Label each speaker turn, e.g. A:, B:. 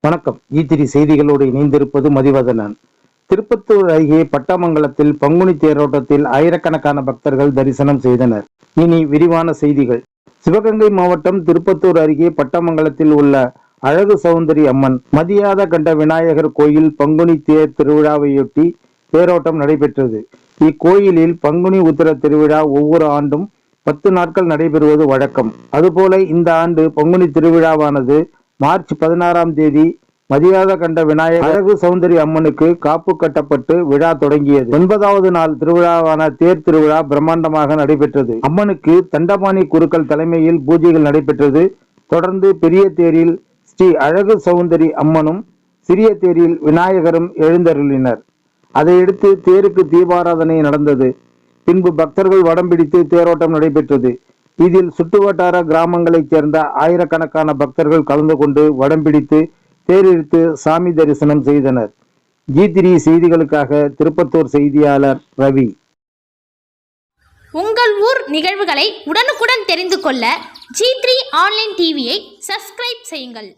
A: வணக்கம். ஈத்திரி செய்திகளோடு இணைந்திருப்பது மதிவதனன். திருப்பத்தூர் அருகே பட்டாமங்கலத்தில் பங்குனி தேரோட்டத்தில் ஆயிரக்கணக்கான பக்தர்கள் தரிசனம் செய்தனர். இனி விரிவான செய்திகள். சிவகங்கை மாவட்டம் திருப்பத்தூர் அருகே பட்டாமங்கலத்தில் உள்ள அழகு சௌந்தரி அம்மன் மதியாத கண்ட விநாயகர் கோயில் பங்குனி தேர் திருவிழாவையொட்டி தேரோட்டம் நடைபெற்றது. இக்கோயிலில் பங்குனி உத்திர திருவிழா ஒவ்வொரு ஆண்டும் 10 நாட்கள் நடைபெறுவது வழக்கம். அதுபோல இந்த ஆண்டு பங்குனி திருவிழாவானது மார்ச் 16ஆம் தேதி மதியாத கண்ட விநாயகர் அழகு சௌந்தரி அம்மனுக்கு காப்பு கட்டப்பட்டு விழா தொடங்கியது. 9வது நாள் திருவிழாவான தேர் திருவிழா பிரம்மாண்டமாக நடைபெற்றது. அம்மனுக்கு தண்டபாணி குருக்கள் தலைமையில் பூஜைகள் நடைபெற்றது. தொடர்ந்து பெரிய தேரில் ஸ்ரீ அழகு சௌந்தரி அம்மனும், சிறிய தேரில் விநாயகரும் எழுந்தருளினர். அதையடுத்து தேருக்கு தீபாராதனை நடந்தது. பின்பு பக்தர்கள் வடம் பிடித்து தேரோட்டம் நடைபெற்றது. இதில் சுற்றுவட்டார கிராமங்களைச் சேர்ந்த ஆயிரக்கணக்கான பக்தர்கள் கலந்து கொண்டு வடம் பிடித்து தேரிழுத்து சாமி தரிசனம் செய்தனர். G3 செய்திகளுக்காக திருப்பத்தூர் செய்தியாளர் ரவி.
B: உங்கள் ஊர் நிகழ்வுகளை உடனுக்குடன் தெரிந்து கொள்ள G3 ஆன்லைன் டிவியை சப்ஸ்கிரைப் செய்யுங்கள்.